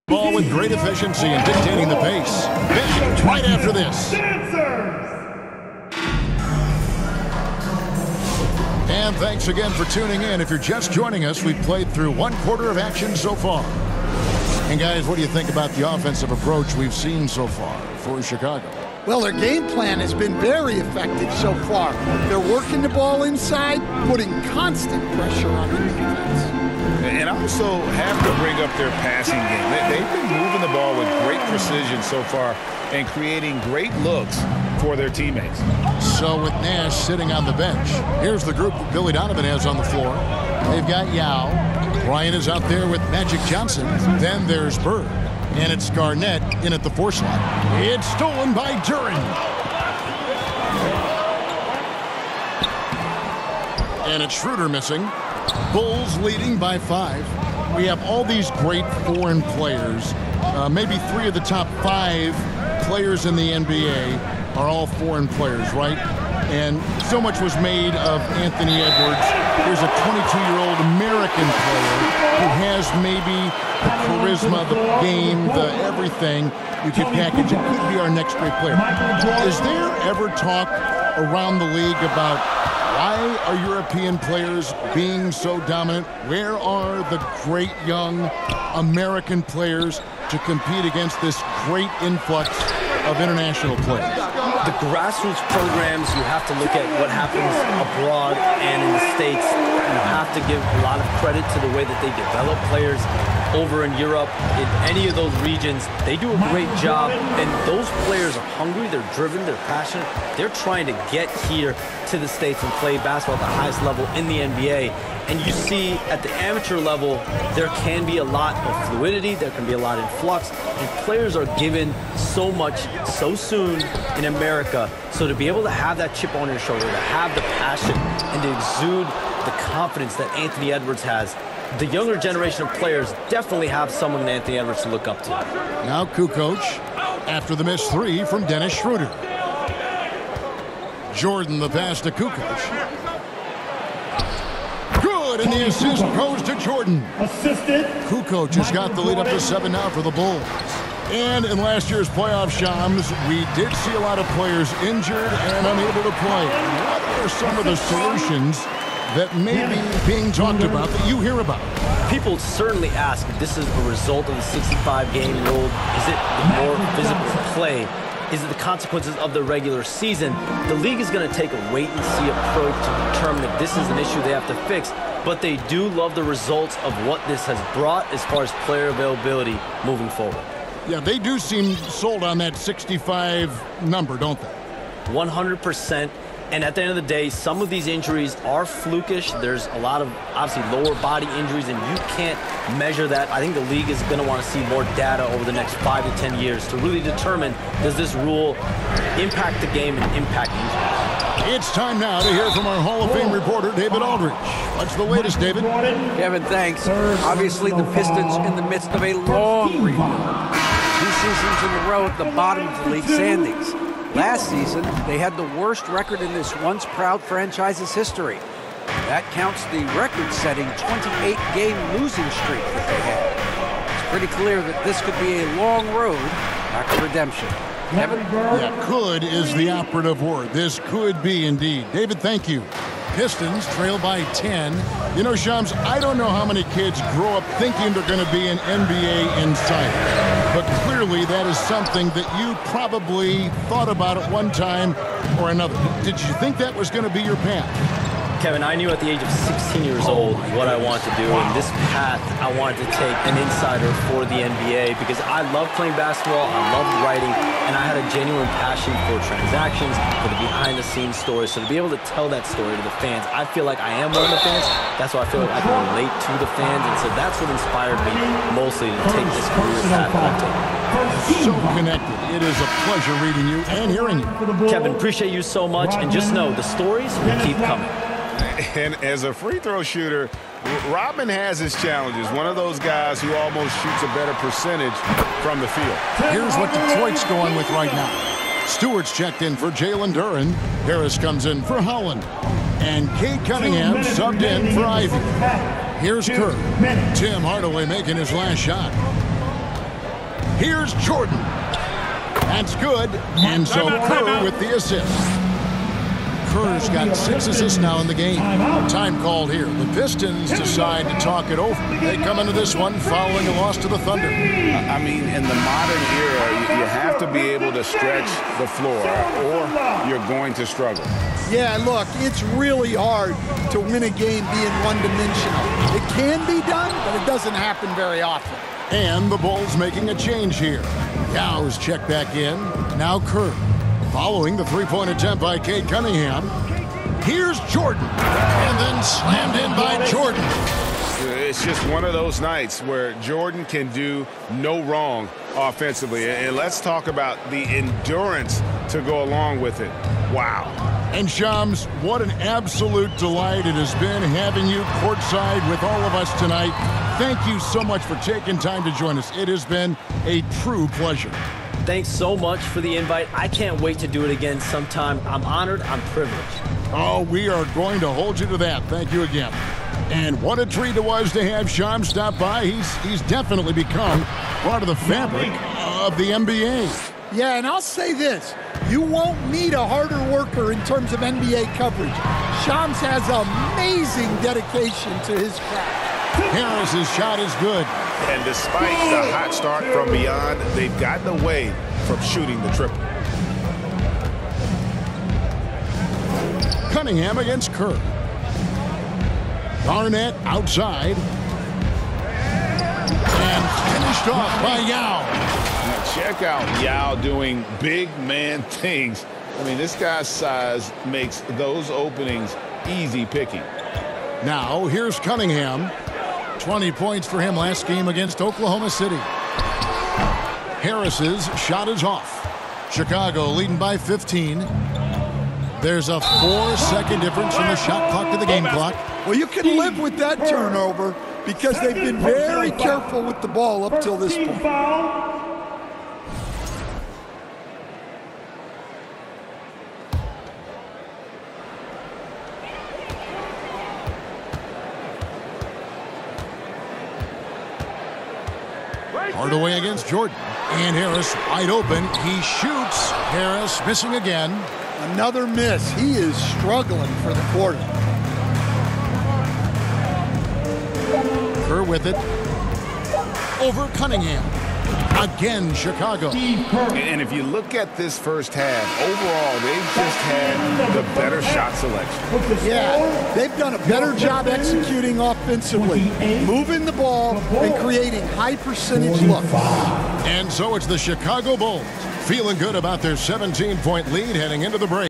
Ball with great efficiency and dictating the pace. Back right after this. And thanks again for tuning in. If you're just joining us, we've played through 1/4 of action so far. And guys, what do you think about the offensive approach we've seen so far for Chicago? Well, their game plan has been very effective so far. They're working the ball inside, putting constant pressure on the defense. And also have to bring up their passing game. They've been moving the ball with great precision so far and creating great looks for their teammates. So with Nash sitting on the bench, here's the group that Billy Donovan has on the floor. They've got Yao. Ryan is out there with Magic Johnson. Then there's Bird. And it's Garnett in at the 4 slot. It's stolen by Duren. And it's Schroeder missing. Bulls leading by 5. We have all these great foreign players. Maybe 3 of the top 5 players in the NBA are all foreign players, right? And so much was made of Anthony Edwards. Here's a 22-year-old American player who has maybe the charisma, the game, the everything you could package. It could be our next great player. Is there ever talk around the league about why are European players being so dominant? Where are the great young American players to compete against this great influx of international players? The grassroots programs, you have to look at what happens abroad and in the States. You have to give a lot of credit to the way that they develop players over in Europe. In any of those regions, they do a great job. And those players are hungry, they're driven, they're passionate. They're trying to get here to the States and play basketball at the highest level in the NBA. And you see at the amateur level, there can be a lot of fluidity, there can be a lot of flux, and players are given so much so soon in America. So to be able to have that chip on your shoulder, to have the passion, and to exude the confidence that Anthony Edwards has, the younger generation of players definitely have someone in Anthony Edwards to look up to. Now Kukoc after the missed 3 from Dennis Schroeder. Jordan the pass to Kukoc. Good, and the assist goes to Jordan. Assisted. Kukoc has got the lead up to 7 now for the Bulls. And in last year's playoff, Shams, we did see a lot of players injured and unable to play. What are some of the solutions that may be being talked about that you hear about? People certainly ask if this is a result of the 65-game rule. Is it the more physical play? Is it the consequences of the regular season? The league is going to take a wait-and-see approach to determine if this is an issue they have to fix. But they do love the results of what this has brought as far as player availability moving forward. Yeah, they do seem sold on that 65 number, don't they? 100%. And at the end of the day, some of these injuries are flukish. There's a lot of, obviously, lower body injuries, and you can't measure that. I think the league is going to want to see more data over the next 5 to 10 years to really determine, does this rule impact the game and impact injuries? It's time now to hear from our Hall of Fame reporter, David Aldridge. What's the latest, David? Kevin, thanks. Obviously, the Pistons in the midst of a long rebuild. 2 seasons in a row at the bottom of the league standings. Last season, they had the worst record in this once proud franchise's history. That counts the record-setting 28-game losing streak that they had. It's pretty clear that this could be a long road back to redemption. Kevin? Yeah, could is the operative word. This could be indeed. David, thank you. Pistons trail by 10. You know, Shams, I don't know how many kids grow up thinking they're going to be an NBA insider. But clearly that is something that you probably thought about at one time or another. Did you think that was going to be your path? Kevin, I knew at the age of 16 years old what I wanted to do, and this path I wanted to take an insider for the NBA because I love playing basketball, I love writing, and I had a genuine passion for transactions, for the behind-the-scenes stories. So to be able to tell that story to the fans, I feel like I am one of the fans. That's why I feel like I can relate to the fans, and so that's what inspired me mostly to take this career path that I took. So connected. It is a pleasure reading you and hearing you. Kevin, appreciate you so much, and just know the stories will keep coming. And as a free throw shooter, Rodman has his challenges. One of those guys who almost shoots a better percentage from the field. Here's what Detroit's going with right now. Stewart's checked in for Jalen Duren. Harris comes in for Holland. And Cade Cunningham subbed in for Ivy. Here's Kerr. Tim Hardaway making his last shot. Here's Jordan. That's good. And so Kerr with the assist. Kerr's got 6 assists now in the game. Time called here. The Pistons decide to talk it over. They come into this one following a loss to the Thunder. I mean, in the modern era, you have to be able to stretch the floor or you're going to struggle. Yeah, look, it's really hard to win a game being one-dimensional. It can be done, but it doesn't happen very often. And the Bulls making a change here. Yow's checked back in. Now Kerr. Following the three-point attempt by Cade Cunningham. Here's Jordan. And then slammed in by Jordan. It's just one of those nights where Jordan can do no wrong offensively. And let's talk about the endurance to go along with it. Wow. And Shams, what an absolute delight it has been having you courtside with all of us tonight. Thank you so much for taking time to join us. It has been a true pleasure. Thanks so much for the invite. I can't wait to do it again sometime. I'm honored. I'm privileged. Oh, we are going to hold you to that. Thank you again. And what a treat it was to have Shams stop by. He's definitely become part of the fabric of the NBA. Yeah, and I'll say this. You won't meet a harder worker in terms of NBA coverage. Shams has amazing dedication to his craft. Harris's shot is good. And despite the hot start from beyond, they've gotten away from shooting the triple. Cunningham against Kerr. Garnett outside. And finished off by Yao. Now check out Yao doing big man things. I mean, this guy's size makes those openings easy picking. Now, here's Cunningham. 20 points for him last game against Oklahoma City. Harris's shot is off. Chicago leading by 15. There's a 4-second difference from the shot clock to the game clock. Well, you can live with that turnover because they've been very careful with the ball up till this point. Hardaway against Jordan. And Harris wide open. He shoots. Harris missing again. Another miss. He is struggling for the quarter. Kerr with it. Over Cunningham. Again, Chicago. And if you look at this first half, overall, they've just had the better shot selection. Yeah, they've done a better job executing offensively, moving the ball and creating high percentage looks. And so it's the Chicago Bulls feeling good about their 17-point lead heading into the break.